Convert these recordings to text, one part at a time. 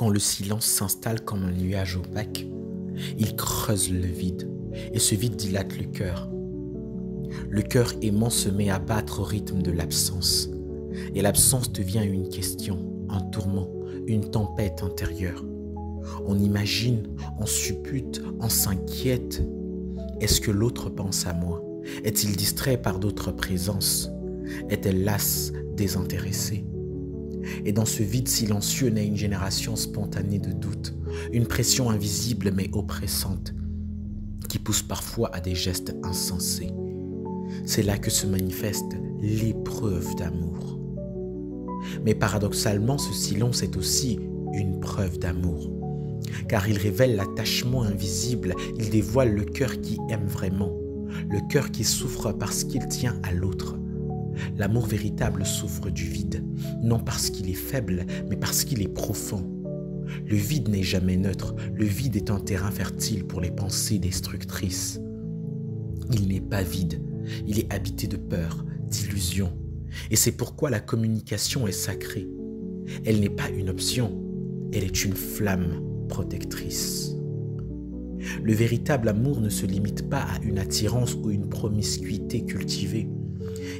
Quand le silence s'installe comme un nuage opaque, il creuse le vide et ce vide dilate le cœur. Le cœur aimant se met à battre au rythme de l'absence et l'absence devient une question, un tourment, une tempête intérieure. On imagine, on suppute, on s'inquiète. Est-ce que l'autre pense à moi? Est-il distrait par d'autres présences? Est-elle lasse, désintéressée? Et dans ce vide silencieux naît une génération spontanée de doutes, une pression invisible mais oppressante, qui pousse parfois à des gestes insensés. C'est là que se manifeste l'épreuve d'amour. Mais paradoxalement, ce silence est aussi une preuve d'amour, car il révèle l'attachement invisible, il dévoile le cœur qui aime vraiment, le cœur qui souffre parce qu'il tient à l'autre. L'amour véritable souffre du vide, non parce qu'il est faible, mais parce qu'il est profond. Le vide n'est jamais neutre, le vide est un terrain fertile pour les pensées destructrices. Il n'est pas vide, il est habité de peur, d'illusions. Et c'est pourquoi la communication est sacrée. Elle n'est pas une option, elle est une flamme protectrice. Le véritable amour ne se limite pas à une attirance ou une promiscuité cultivée.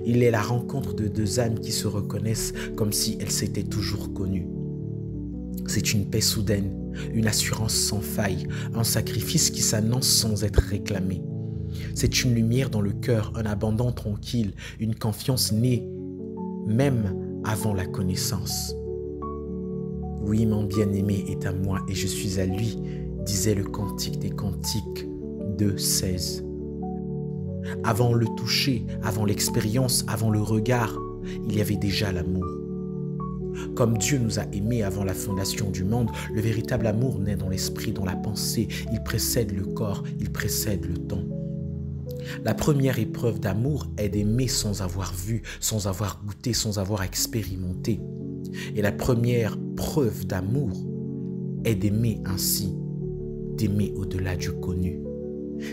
Il est la rencontre de deux âmes qui se reconnaissent comme si elles s'étaient toujours connues. C'est une paix soudaine, une assurance sans faille, un sacrifice qui s'annonce sans être réclamé. C'est une lumière dans le cœur, un abandon tranquille, une confiance née même avant la connaissance. Oui, mon bien-aimé est à moi et je suis à lui, disait le Cantique des Cantiques 2:16. Avant le toucher, avant l'expérience, avant le regard, il y avait déjà l'amour. Comme Dieu nous a aimés avant la fondation du monde, le véritable amour naît dans l'esprit, dans la pensée. Il précède le corps, il précède le temps. La première épreuve d'amour est d'aimer sans avoir vu, sans avoir goûté, sans avoir expérimenté. Et la première preuve d'amour est d'aimer ainsi, d'aimer au-delà du connu.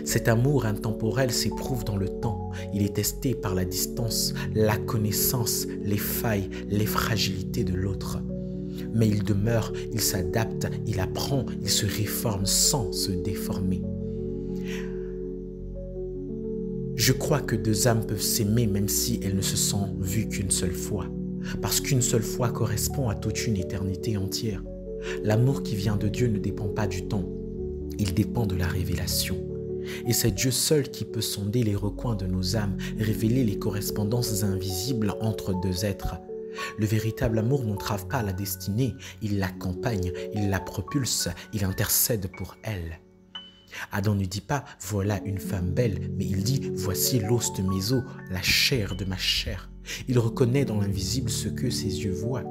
Cet amour intemporel s'éprouve dans le temps. Il est testé par la distance, la connaissance, les failles, les fragilités de l'autre. Mais il demeure, il s'adapte, il apprend, il se réforme sans se déformer. Je crois que deux âmes peuvent s'aimer même si elles ne se sont vues qu'une seule fois. Parce qu'une seule fois correspond à toute une éternité entière. L'amour qui vient de Dieu ne dépend pas du temps. Il dépend de la révélation. Et c'est Dieu seul qui peut sonder les recoins de nos âmes, révéler les correspondances invisibles entre deux êtres. Le véritable amour n'entrave pas la destinée, il l'accompagne, il la propulse, il intercède pour elle. Adam ne dit pas « voilà une femme belle », mais il dit « voici l'os de mes os, la chair de ma chair ». Il reconnaît dans l'invisible ce que ses yeux voient.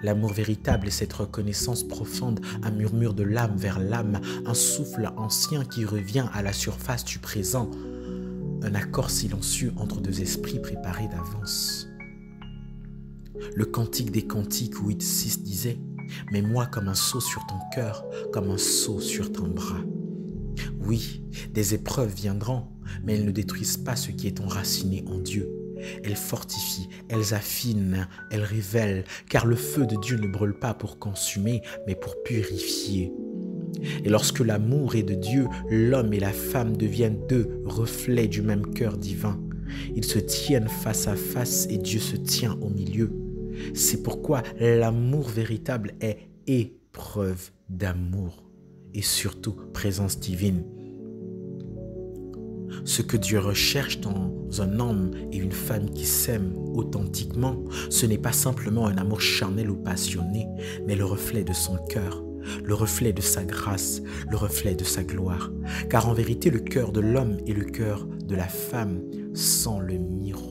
L'amour véritable est cette reconnaissance profonde, un murmure de l'âme vers l'âme, un souffle ancien qui revient à la surface du présent, un accord silencieux entre deux esprits préparés d'avance. Le Cantique des Cantiques 8:6 disait « Mets-moi comme un sceau sur ton cœur, comme un sceau sur ton bras ». Oui, des épreuves viendront, mais elles ne détruisent pas ce qui est enraciné en Dieu. Elles fortifient, elles affinent, elles révèlent, car le feu de Dieu ne brûle pas pour consumer, mais pour purifier. Et lorsque l'amour est de Dieu, l'homme et la femme deviennent deux reflets du même cœur divin. Ils se tiennent face à face et Dieu se tient au milieu. C'est pourquoi l'amour véritable est épreuve d'amour et surtout présence divine. Ce que Dieu recherche dans un homme et une femme qui s'aiment authentiquement, ce n'est pas simplement un amour charnel ou passionné, mais le reflet de son cœur, le reflet de sa grâce, le reflet de sa gloire. Car en vérité, le cœur de l'homme et le cœur de la femme sont le miroir